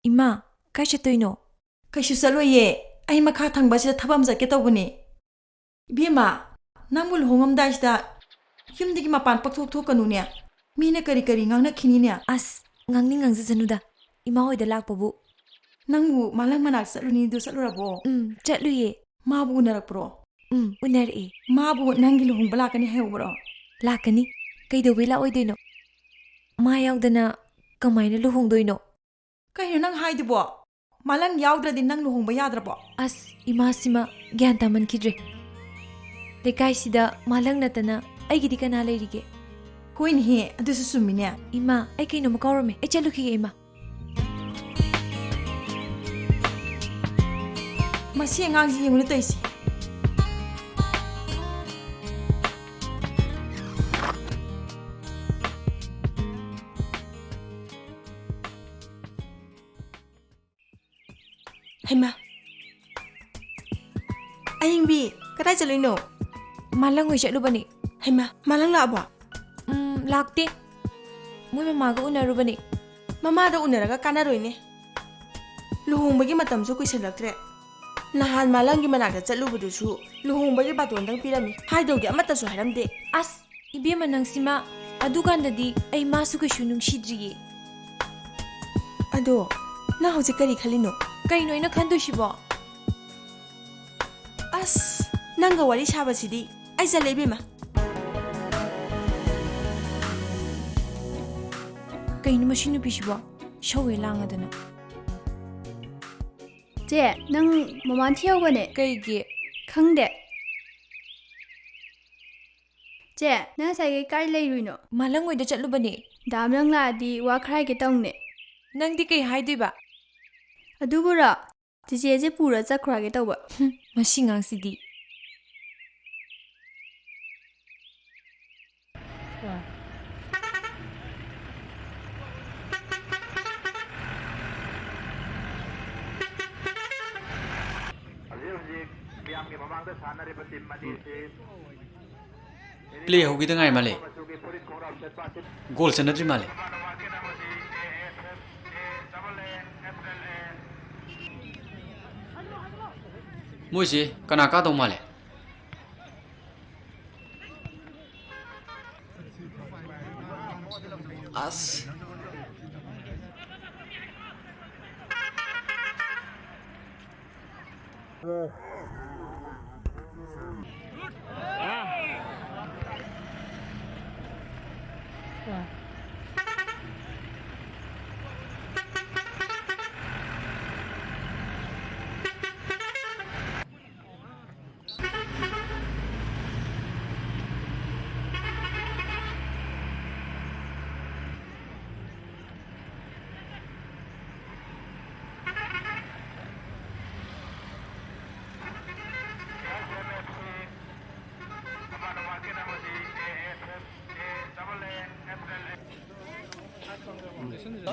Ima, kai chatoino? Kaisu chaloye. Ai makha thangbasida thabam jake tawbani. Ibema, nangmu luhongam yumdigi mapan pakthok thokanu ne. Mina kari kari ngangna khini ne. As, ngangni ngangza januda. Ima hoida lakpabu. Nangmu malang manak chaluni du chalurabo. Chatluye. Mabu unarakpro. Unar'i. Mabu nangi luhongba lakani haybro. Lakani? Kaidawi laoidoino? Ma yaudana kamaina luhongdoino? Kaino nang haidubo? Malang yaudradi nang luhongba yadrabo. As, ima sima gyan taman kidre. Lekai sida malang natana aigidi kana lairige. Hoin he, adusu sumine. Ima, ai kaino makaurame. Ai chalukige ima. Masi angangsi yenguna taisi. Haima. Ayingbi, kadai chalino? Malang hoy chatlubani. Haima, malang labo? Lakti. Mui mamaga unarubani. Mamada unaraga kanaroine. Luhongbagi matamsu kuisilaktre. Nahan malangi manakta chatlubudusu luhongbagi batondang pirami. Haidawgi amatasu hairamde. As, ibema nangsima adugandadi ai masu kaisu nungsidriye. Ado, na hojik kari khalino? Kaino ina khandoisibo? As, nanga wari sabasidi ai chale ibema. Kaino masinu bisibo? Shawe langadana. Je, nang maman thiyawbane? Kaigi? Khangde. Je, nang sai kai leiruino? Malang hoida chatlubani. Damlang laadi wa khrai ke tawngne. Nangdi kai haidiba? Adubura, je pura chakra ke tawba. Masingang sidi. Play hogi da ngai male. Goal sanadri male. Moise kana ka do male. As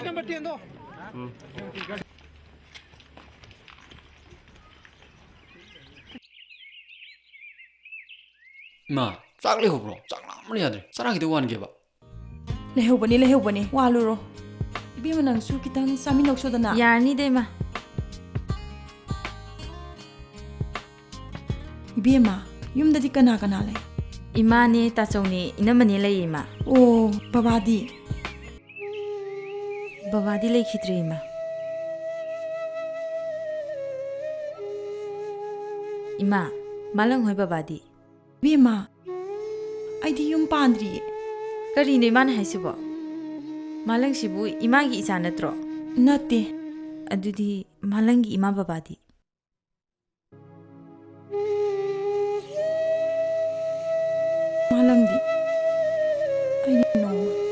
Number 10 though. ma sak le ho bro. Sak lam le yadre. Sara ki de wan ge ba. Lehubani, waluro. Ibema nangsu kitang saminok sodana. Yarni dema. Ibema, yumdadi kana le. Imani tachongni inamani lei ima. Oh, babadi. Babadi lei khidre ima. Ima, malang hoi babadi. Ibema, aidi yum pandri. Kari no imana haisibo. Malang sibu imagi isa natro. Nate. Adudi malangi ima babadi. Malangdi. I know.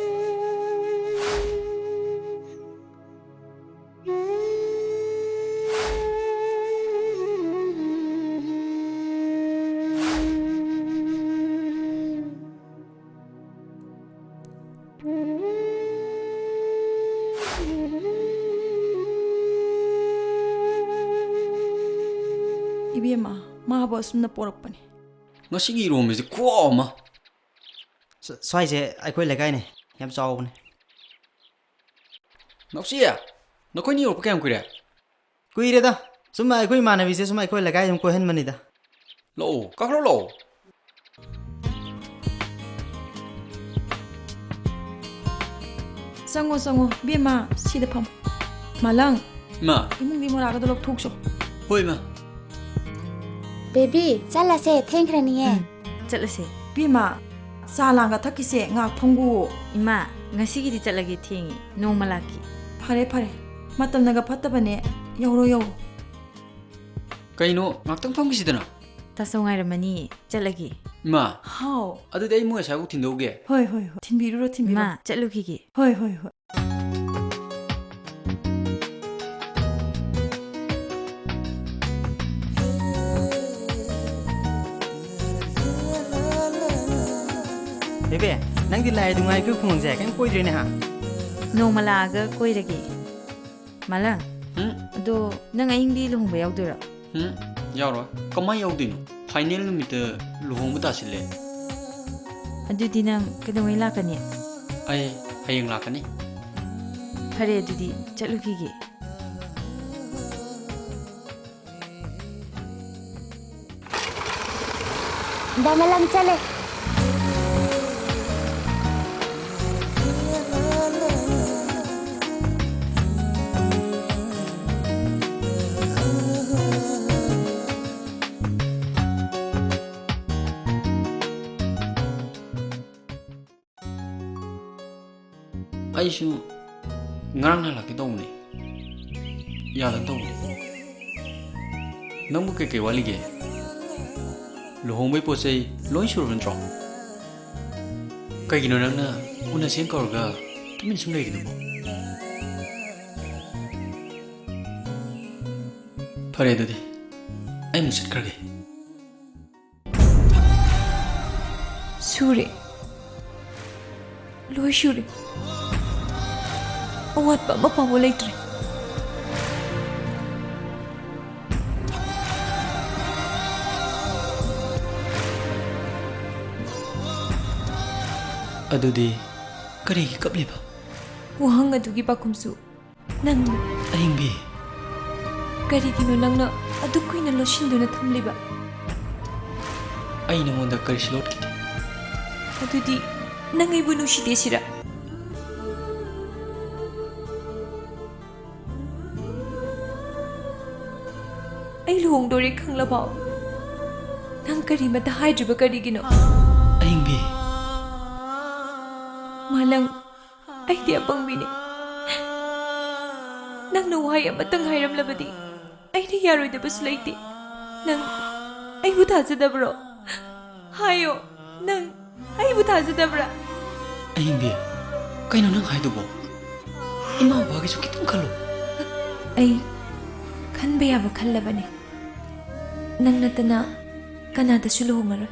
Ibema, mahabos na porok pani. Ngasigi rom is ko ma. Swai je ai khoi legai ne. Yam chaw ne. Noksia. ꯅꯈꯣꯏꯅꯤ ꯌꯧꯔꯛꯄ ꯀꯌꯥꯝ ꯀꯨꯏꯔꯦ? ꯀꯨꯏꯔꯦꯗ ꯁꯨꯝ ꯑꯩꯈꯣꯏ ꯏꯃꯥꯟꯅꯕꯤꯁꯦ ꯁꯨꯝ ꯑꯩꯈꯣꯏ ꯂꯩꯀꯥꯏ ꯁꯨꯝ ꯀꯣꯏꯍꯟꯕꯅꯤꯗ ꯂꯥꯛꯑꯣ ꯀꯥꯈꯠꯂꯣ ꯂꯥꯛꯑꯣ ꯆꯪꯉꯣ ꯕꯦꯝꯃ ꯁꯤꯗ ꯐꯝ ꯃꯥꯂꯪ ꯏꯃꯥ 이몽ꯒꯤ ꯃꯣꯔꯥꯒꯗꯣ ꯂꯧꯊꯣꯛꯁꯣ ꯍꯣꯏ ꯏꯃꯥ 베비, 잘라세 탱크라니에. ꯆꯠꯂꯁꯦ ꯕꯦꯝꯃ ꯆꯥ ꯂꯥꯡꯒ ꯊꯛꯈꯤꯁꯦ ꯉꯥꯛ ꯐꯝꯒꯨꯋꯣ ꯏꯃꯥ ꯉꯁꯤꯒꯤꯗꯤ ꯆꯠꯂꯒꯦ ꯊꯦꯡꯉꯤ ꯅꯣꯡꯃ ꯂꯥꯛꯀꯦ ꯐꯔꯦ ꯃꯇꯝꯅꯒ ꯐꯠꯇꯕꯅꯦ ꯌꯧꯔꯣ ꯀꯩꯅꯣ ꯉꯥꯛꯇꯪ ꯐꯝꯈꯤꯁꯤꯗꯅ ꯇꯥꯆꯧ ꯉꯥꯏꯔꯝꯃꯅꯤꯌꯦ ꯆꯠꯂꯒꯦ ꯏꯃꯥ ꯍꯥꯎ ꯑꯗꯨꯗꯤ ꯑꯩ ꯃꯣꯏ ꯑꯁꯥꯏꯕꯨ ꯊꯤꯟꯗꯣꯛꯎꯒꯦ ꯍꯣꯏ ꯊꯤꯟꯕꯤꯔꯨꯔꯣ ꯏꯃꯥ ꯆꯠꯂꯨꯈꯤꯒꯦ ꯍꯣꯏ ꯕꯦꯕꯦ ꯅꯪꯗꯤ ꯂꯥꯏꯗꯨ ꯉꯥꯏꯈꯣꯏ ꯈꯨꯡꯒꯪꯁꯦ ꯀꯩꯝ ꯀꯣꯏꯗ꯭ꯔꯦꯅꯦ ꯍꯥ ꯅꯣꯡꯃ ꯂꯥꯛꯑꯒ ꯀꯣꯏꯔꯒꯦ ꯃꯥꯂꯪ ꯑꯗꯣ ꯅꯪ ꯑꯌꯤꯡꯕꯤ ꯂꯨꯍꯣꯡꯕ ꯌꯥꯎꯗꯣꯏꯔꯣ ꯌꯥꯎꯔꯣꯏ ꯀꯃꯥꯏ ꯌꯥꯎꯗꯣꯏꯅꯣ ꯐꯥꯏꯅꯦꯜ ꯅꯨꯃꯤꯠꯇ ꯂꯨꯍꯣꯡꯕ ꯇꯥꯁꯤꯜꯂꯦ ꯑꯗꯨꯗꯤ ꯅꯪ ꯀꯩꯗꯧꯉꯩ ꯂꯥꯛꯀꯅꯤ ꯑꯩ ꯍꯌꯦꯡ ꯂꯥꯛꯀꯅꯤ ꯐꯔꯦ ꯑꯗꯨꯗꯤ ꯆꯠꯂꯨꯈꯤꯒꯦ 다말랑 잘래. ꯑꯩꯁꯨ ꯉꯔꯥꯡ ꯂꯥꯛꯀꯦ ꯇꯧꯕꯅꯦ ꯌꯥꯗꯅ ꯇꯧꯕꯅꯦ ꯅꯪꯕꯨ ꯀꯩꯀꯩ ꯋꯥꯠꯂꯤꯒꯦ ꯂꯨꯍꯣꯡꯕꯩ ꯄꯣꯠ ꯆꯩ ꯂꯣꯏ ꯁꯨꯔꯕ ꯅꯠꯇ꯭ꯔꯣ ꯀꯩꯒꯤꯅꯣ ꯅꯪꯅ ꯎꯅꯁꯦꯅ ꯀꯧꯔꯒ ꯇꯨꯃꯤꯟ ꯁꯨꯝ ꯂꯩꯔꯤꯗꯨꯕꯣ ꯐꯔꯦ ꯑꯗꯨꯗꯤ ꯑꯩ ꯑꯃꯨꯛ ꯆꯠꯈ꯭ꯔꯒꯦ ꯁꯨꯔꯦ ꯂꯣꯏ ꯁꯨꯔꯦ ꯑꯋꯥꯠꯄ ꯑꯃ ꯐꯥꯎꯕ ꯂꯩꯇ꯭ꯔꯦ ꯑꯗꯨꯗꯤ ꯀꯔꯤꯒꯤ ꯀꯞꯂꯤꯕ ꯋꯥꯍꯪ ꯑꯗꯨꯒꯤ ꯄꯥꯎꯈꯨꯝꯁꯨ ꯅꯪꯅ ꯑꯍꯤꯡꯕꯤ ꯀꯔꯤꯒꯤꯅꯣ ꯅꯪꯅ ꯑꯗꯨꯛ ꯀꯨꯏꯅ ꯂꯣꯠꯁꯤꯟꯗꯨꯅ ꯊꯝꯂꯤꯕ ꯑꯩ ꯅꯉꯣꯟꯗ ꯀꯔꯤꯁꯨ ꯂꯣꯠꯈꯤꯗꯦ ꯑꯗꯨꯗꯤ ꯅꯪ ꯑꯩꯕꯨ ꯅꯨꯡꯁꯤꯗꯦ ꯁꯤꯔ ꯑꯩ ꯂꯨꯍꯣꯡꯗꯣꯔꯦ ꯈꯪꯂꯐꯥꯎ ꯅꯪ ꯀꯔꯤꯃꯠꯇ ꯍꯥꯏꯗ꯭ꯔꯤꯕ ꯀꯔꯤꯒꯤꯅꯣ ꯑꯍꯤꯡꯕꯤ ꯃꯥꯂꯪ ꯑꯩꯗꯤ ꯑꯄꯪꯕꯤꯅꯤ ꯅꯪꯅ ꯋꯥꯍꯩ ꯑꯃꯇꯪ ꯍꯥꯏꯔꯝꯂꯕꯗꯤ ꯑꯩꯅ ꯌꯥꯔꯣꯏꯗꯕꯁꯨ ꯂꯩꯇꯦ ꯅꯪ ꯑꯩꯕꯨ ꯊꯥꯖꯗꯕ꯭ꯔꯣ ꯍꯥꯏꯌꯣ ꯅꯪ ꯑꯩꯕꯨ ꯊꯥꯖꯗꯕ꯭ꯔꯥ ꯑꯍꯤꯡꯕꯤ ꯀꯩꯅꯣ ꯅꯪ ꯍꯥꯏꯗꯨꯕꯣ ꯏꯃꯥ ꯕꯕꯥꯒꯤꯁꯨ ꯈꯤꯇꯪ ꯈꯜꯂꯨ ꯑꯩ ꯈꯟꯕ ꯌꯥꯕ ꯈꯜꯂꯕꯅꯤ ꯅꯪ ꯅꯠꯇꯅ ꯀꯅꯥꯗꯁꯨ ꯂꯨꯍꯣꯡꯉꯔꯣꯏ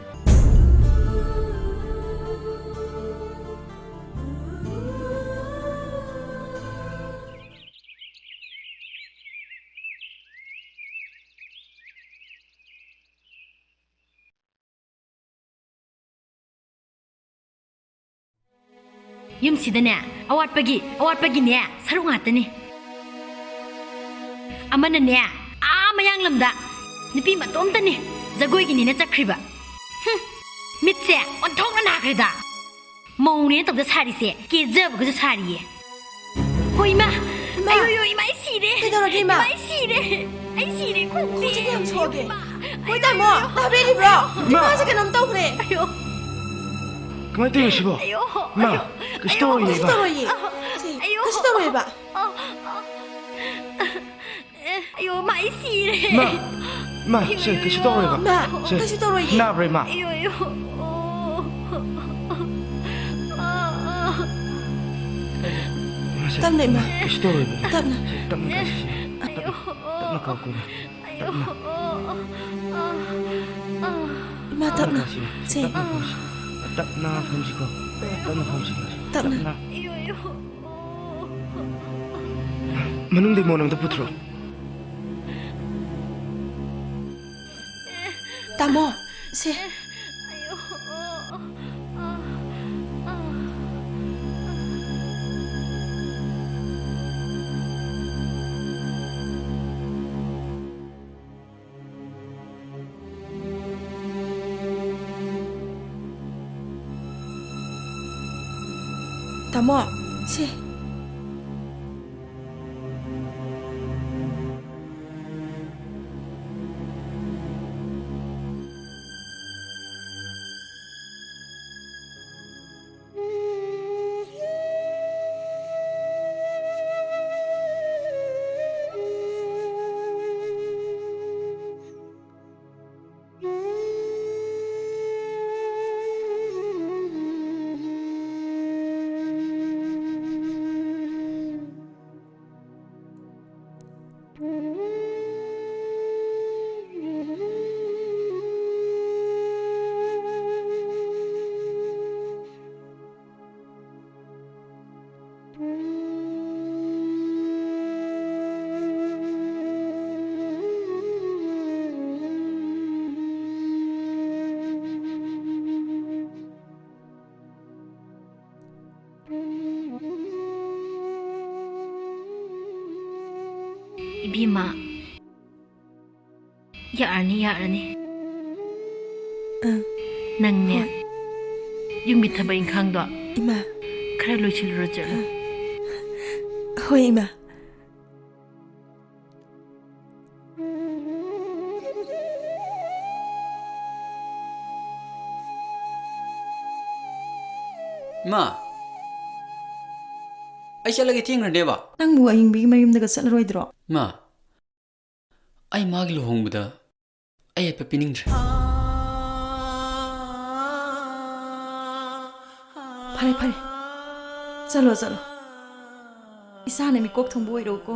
ꯌꯨꯝꯁꯤꯗꯅꯦ ꯑꯋꯥꯠꯄꯒꯤꯅꯦ ꯁꯔꯨꯛ ꯉꯥꯛꯇꯅꯤ ꯑꯃꯅꯅꯦ ꯃꯌꯥꯡꯂꯝꯗ ꯅꯨꯄꯤ ꯃꯇꯣꯝꯇꯅꯤ ꯖꯒꯣꯏꯒꯤꯅꯤꯅ ꯆꯠꯈ꯭ꯔꯤꯕ ꯃꯤꯠꯁꯦ ꯑꯣꯟꯊꯣꯛꯅ ꯅꯥꯈ꯭ꯔꯦꯗ ꯃꯧꯅꯦꯅ ꯇꯧꯗ ꯁꯥꯔꯤꯁꯦ ꯀꯦꯖꯕꯒꯁꯨ ꯁꯥꯔꯤꯌꯦ ꯍꯣꯏ ꯏꯃꯥ ꯑꯌꯣ ꯏꯃꯥ ꯑꯩ ꯁꯤꯔꯦ ꯀꯩꯗꯧꯔꯒꯦ ꯏꯃꯥ ꯑꯩ ꯁꯤꯔꯦ ꯈꯣꯡꯁꯦ ꯀꯌꯥꯝ ꯁꯣꯛꯑꯒꯦ ꯍꯣꯏ ꯇꯥꯃꯣ ꯇꯥꯕꯤꯔꯤꯕ꯭ꯔꯣ ꯏꯃꯥꯁꯦ ꯀꯩꯅꯣꯝ ꯇꯧꯈ꯭ꯔꯦ ꯑꯌꯣ ꯀꯃꯥꯏꯅ ꯇꯧꯔꯤꯅꯣ ꯁꯤꯕꯣ ꯃꯥ ꯀꯩꯁꯨ ꯇꯧꯔꯣꯏꯌꯦ ꯀꯩꯁꯨ ꯇꯧꯔꯣꯏꯕ ꯑꯌꯣ ꯃꯥ ꯑꯩ ꯁꯤꯔꯦ ꯃꯥ ꯁꯦ ꯀꯩꯁꯨ ꯇꯧꯔꯣꯏꯕ ꯁꯦ ꯀꯩꯁꯨ ꯇꯧꯔꯣꯏꯌꯦ ꯅꯥꯕ꯭ꯔꯥ ꯏꯃꯥ ꯑꯌꯣ ꯇꯞꯅ ꯏꯃꯥ ꯀꯩꯁꯨ ꯇꯧꯔꯣꯏꯕ ꯇꯞꯅ ꯁꯦ ꯇꯞꯅ ꯀꯥꯏꯁꯤ ꯇꯞꯅ ꯀꯥꯎ ꯀꯨꯏꯅ ꯇꯞꯅ 이마 땀나 가시 세 땀나 보시 땀나 보시고 땀나 보시고 땀나 මනුන්දේ මොනම්ද පුත්‍රෝ 따모 세 ตามอสิ Ibima. Yarani. Nang ne. Yung mitaba yung kang do. Ima. Kaya loichil roger. Hoi ima. Ma, ay siya lagi tingnan ba? Nang mo aying bigi mayum daga salaroy dro. Ma, ay magluhong ba ay papining dre. Pare. Chalo. Isa na mi kok thong boy ro ko.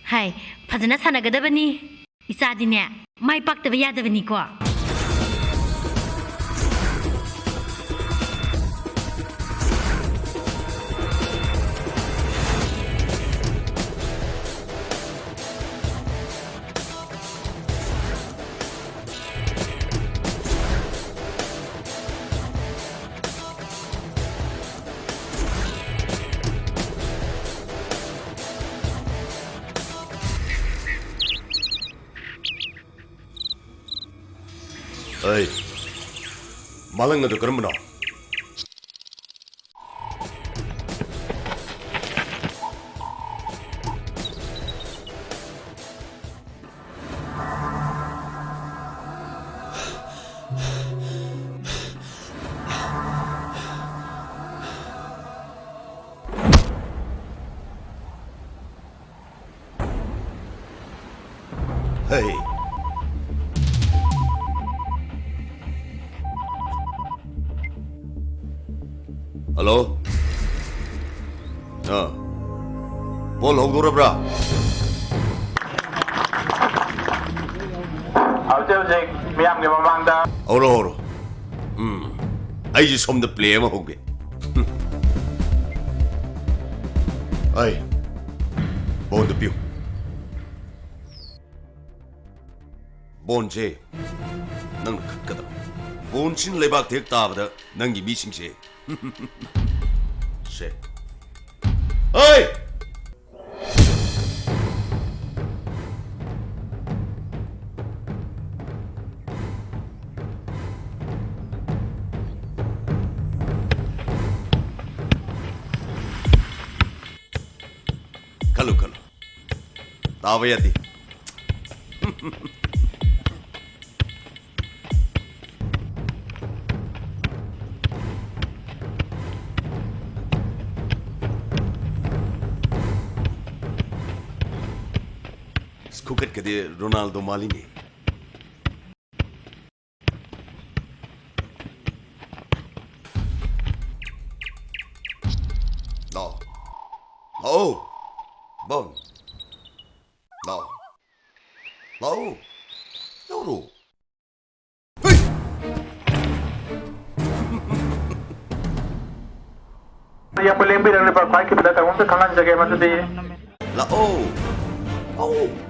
Hai, fazana sanagadabani. Isadine, mai paktaba yadabani ko. Hey, malang na karam na. Hey. Hello? Paul Hogdura bra. ꯍꯧꯖꯤꯛ ꯍꯧꯖꯤꯛ ꯃꯤꯌꯥꯝꯒꯤ ꯃꯃꯥꯡꯗ ꯍꯧꯔꯣ ꯍꯧꯔꯣ ꯑꯩꯁꯦ ꯁꯣꯝꯗ play ꯑꯃ ꯍꯧꯒꯦ ꯑꯩ ꯕꯣꯟꯗꯣ ꯄꯤꯌꯨ ꯕꯣꯟꯁꯦ ꯅꯪꯅ ꯈꯠꯀꯗꯕ ꯕꯣꯟꯁꯤꯅ ꯂꯩꯕꯥꯛꯇ ꯍꯦꯛ ꯇꯥꯕꯗ ꯅꯪꯒꯤ ꯃꯤꯁꯤꯡꯁꯦ ꯁꯦ ꯑꯩ खलो खलो तावयती स्कूकट कदे रोनाल्डो मालिनी नो ओ Bon. No. No. No. No. Hey. Ya boleh ambil dari Pak Pai kita tahu untuk kangen jaga macam ni. La oh. Oh.